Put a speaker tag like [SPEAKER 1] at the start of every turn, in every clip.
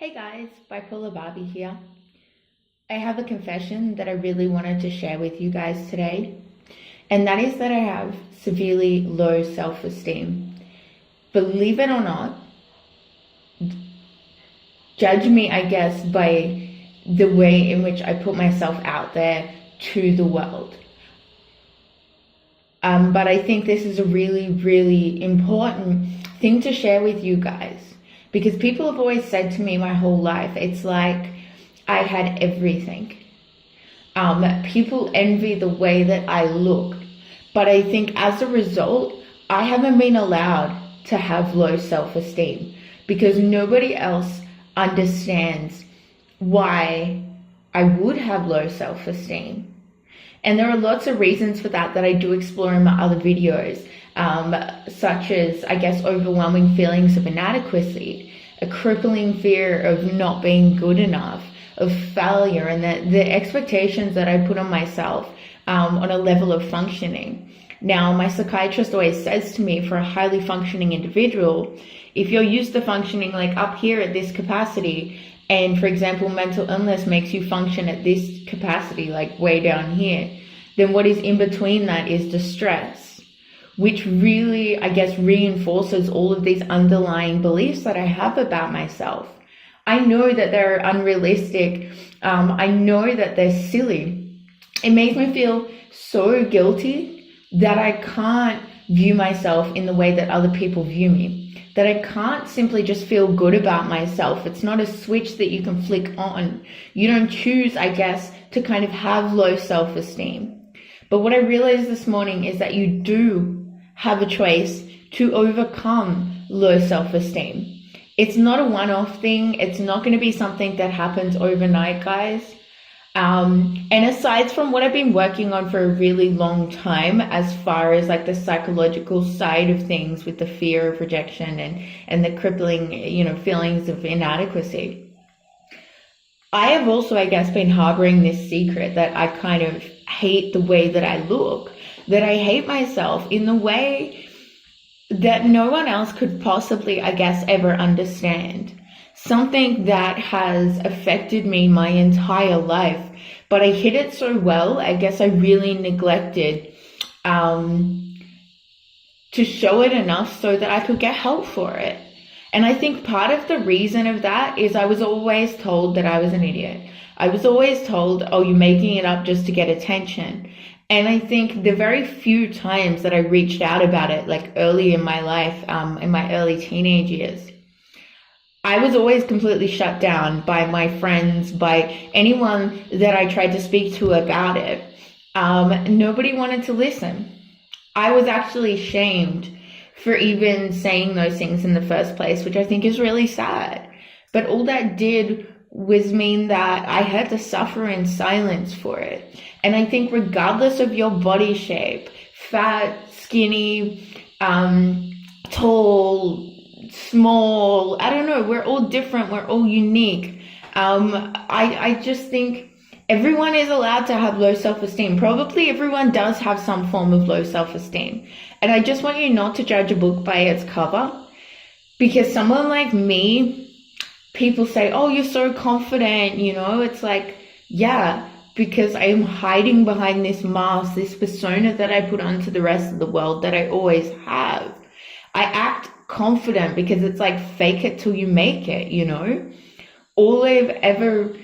[SPEAKER 1] Hey guys, Bipolar Barbie here. I have a confession that I really wanted to share with you guys today, and that is that I have severely low self-esteem. Believe it or not, judge me, I guess, by the way in which I put myself out there to the world. But I think this is a really, really important thing to share with you guys. Because people have always said to me my whole life, it's like I had everything. People envy the way that I look. But I think as a result, I haven't been allowed to have low self-esteem because nobody else understands why I would have low self-esteem. And there are lots of reasons for that I do explore in my other videos, such as, I guess, overwhelming feelings of inadequacy, a crippling fear of not being good enough, of failure, and the expectations that I put on myself on a level of functioning. Now, my psychiatrist always says to me, for a highly functioning individual, if you're used to functioning like up here at this capacity, and for example, mental illness makes you function at this capacity, like way down here, then what is in between that is distress, which really, I guess, reinforces all of these underlying beliefs that I have about myself. I know that they're unrealistic. I know that they're silly. It makes me feel so guilty that I can't view myself in the way that other people view me. That I can't simply just feel good about myself. It's not a switch that you can flick on. You don't choose, I guess, to kind of have low self-esteem. But what I realized this morning is that you do have a choice to overcome low self-esteem. It's not a one-off thing. It's not going to be something that happens overnight, guys. And aside from what I've been working on for a really long time, as far as like the psychological side of things with the fear of rejection and the crippling, feelings of inadequacy, I have also, I guess, been harboring this secret that I kind of hate the way that I look, that I hate myself in the way that no one else could possibly, I guess, ever understand. Something that has affected me my entire life, but I hid it so well. I guess I really neglected to show it enough so that I could get help for it. And I think part of the reason of that is I was always told that I was an idiot. I was always told, oh, you're making it up just to get attention. And I think the very few times that I reached out about it, like early in my life, in my early teenage years, I was always completely shut down by my friends, by anyone that I tried to speak to about it. Nobody wanted to listen. I was actually shamed for even saying those things in the first place, which I think is really sad. But all that did was mean that I had to suffer in silence for it. And I think regardless of your body shape, fat, skinny, tall, small, I don't know, we're all different, we're all unique. I just think everyone is allowed to have low self-esteem. Probably everyone does have some form of low self-esteem. And I just want you not to judge a book by its cover, because someone like me, people say, oh, you're so confident, it's like, yeah, because I am hiding behind this mask, this persona that I put onto the rest of the world that I always have. I act confident because it's like fake it till you make it, All I've ever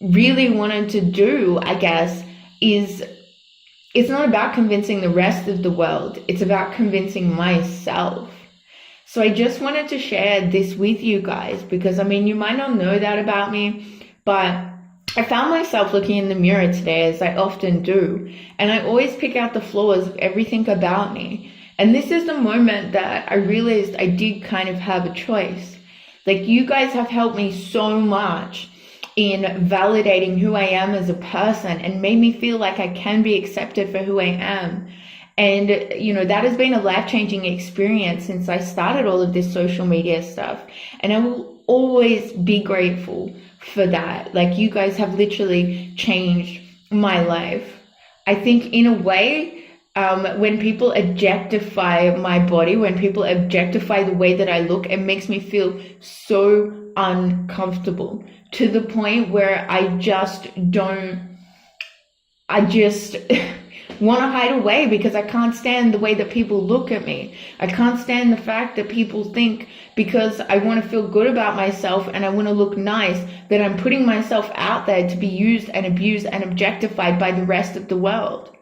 [SPEAKER 1] really wanted to do, I guess, is it's not about convincing the rest of the world. It's about convincing myself. So I just wanted to share this with you guys because, you might not know that about me, but I found myself looking in the mirror today, as I often do, and I always pick out the flaws of everything about me. And this is the moment that I realized I did kind of have a choice. Like, you guys have helped me so much in validating who I am as a person and made me feel like I can be accepted for who I am. And, that has been a life-changing experience since I started all of this social media stuff. And I will always be grateful for that. Like, you guys have literally changed my life. I think in a way, When people objectify my body, when people objectify the way that I look, it makes me feel so uncomfortable to the point where I just want to hide away because I can't stand the way that people look at me. I can't stand the fact that people think because I want to feel good about myself and I want to look nice that I'm putting myself out there to be used and abused and objectified by the rest of the world.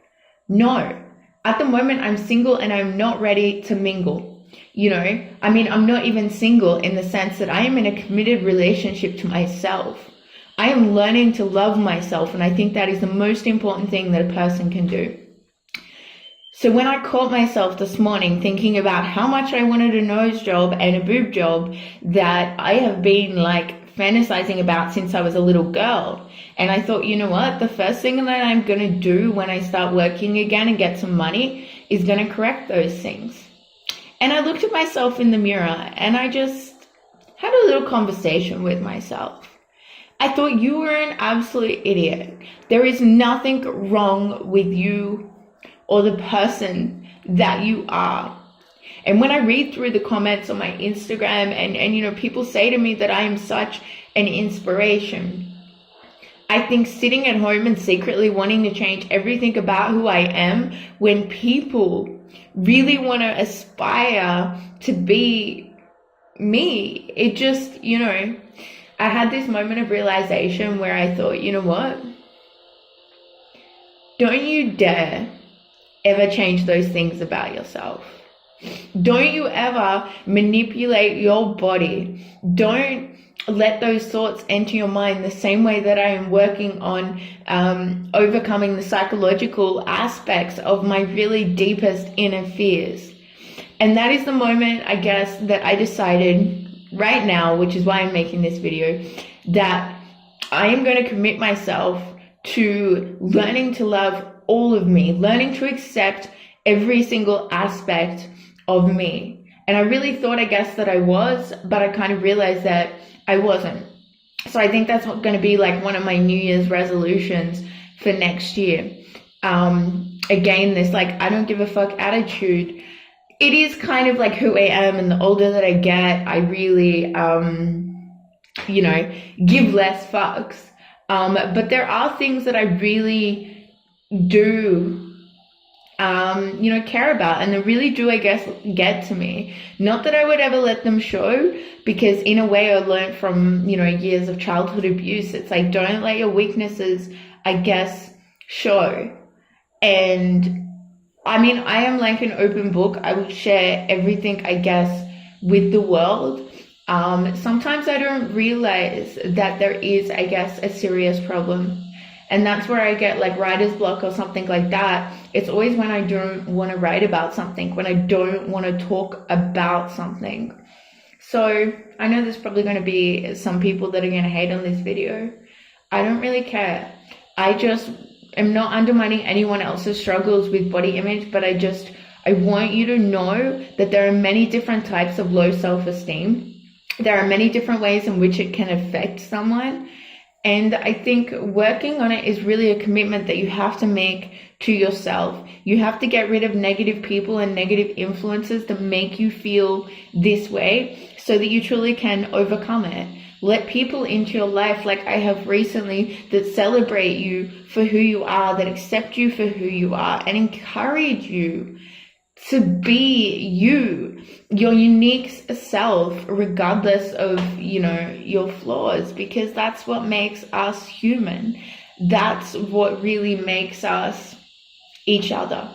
[SPEAKER 1] No. At the moment, I'm single and I'm not ready to mingle. I'm not even single in the sense that I am in a committed relationship to myself. I am learning to love myself, and I think that is the most important thing that a person can do. So when I caught myself this morning thinking about how much I wanted a nose job and a boob job that I have been fantasizing about since I was a little girl. And I thought, you know what? The first thing that I'm going to do when I start working again and get some money is going to correct those things. And I looked at myself in the mirror and I just had a little conversation with myself. I thought, you were an absolute idiot. There is nothing wrong with you or the person that you are. And when I read through the comments on my Instagram and people say to me that I am such an inspiration, I think sitting at home and secretly wanting to change everything about who I am when people really want to aspire to be me, it just, I had this moment of realization where I thought, you know what? Don't you dare ever change those things about yourself. Don't you ever manipulate your body. Don't let those thoughts enter your mind the same way that I am working on overcoming the psychological aspects of my really deepest inner fears. And that is the moment, I guess, that I decided right now, which is why I'm making this video, that I am going to commit myself to learning to love all of me, learning to accept every single aspect of me. And I really thought, I guess, that I was, but I kind of realized that I wasn't. So I think that's going to be one of my New Year's resolutions for next year. Again, this I don't give a fuck attitude. It is kind of who I am, and the older that I get, I really, give less fucks. But there are things that I really do care about, and they really do, I guess, get to me. Not that I would ever let them show, because in a way I learned from, years of childhood abuse. It's don't let your weaknesses, I guess, show. And I am an open book. I would share everything, I guess, with the world. Sometimes I don't realize that there is, I guess, a serious problem. And that's where I get writer's block or something like that. It's always when I don't want to write about something, when I don't want to talk about something. So I know there's probably going to be some people that are going to hate on this video. I don't really care. I just am not undermining anyone else's struggles with body image, but I want you to know that there are many different types of low self-esteem. There are many different ways in which it can affect someone. And I think working on it is really a commitment that you have to make to yourself. You have to get rid of negative people and negative influences that make you feel this way so that you truly can overcome it. Let people into your life, like I have recently, that celebrate you for who you are, that accept you for who you are, and encourage you to be you, your unique self, regardless of, your flaws, because that's what makes us human. That's what really makes us each other.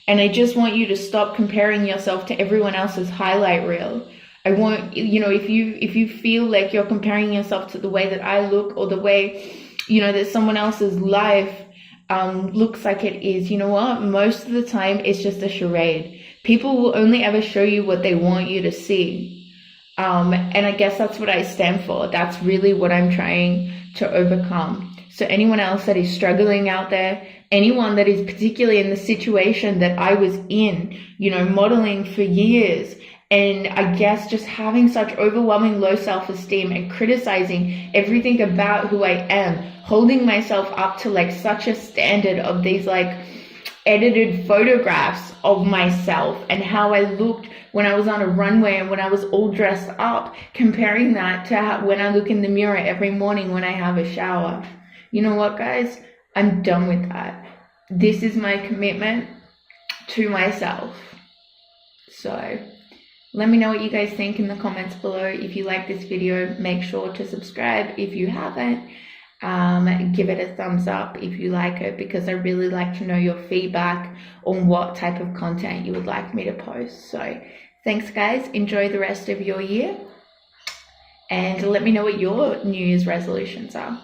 [SPEAKER 1] And I just want you to stop comparing yourself to everyone else's highlight reel. I want, if you feel like you're comparing yourself to the way that I look or the way, that someone else's life looks like it is, you know what? Most of the time it's just a charade. People will only ever show you what they want you to see. And I guess that's what I stand for. That's really what I'm trying to overcome. So anyone else that is struggling out there, anyone that is particularly in the situation that I was in, modeling for years, and I guess just having such overwhelming low self-esteem and criticizing everything about who I am, holding myself up to such a standard of these edited photographs of myself and how I looked when I was on a runway and when I was all dressed up, comparing that to when I look in the mirror every morning when I have a shower. You know what, guys? I'm done with that. This is my commitment to myself. So let me know what you guys think in the comments below. If you like this video, make sure to subscribe if you haven't. Give it a thumbs up if you like it, because I really like to know your feedback on what type of content you would like me to post. So thanks, guys. Enjoy the rest of your year, and let me know what your New Year's resolutions are.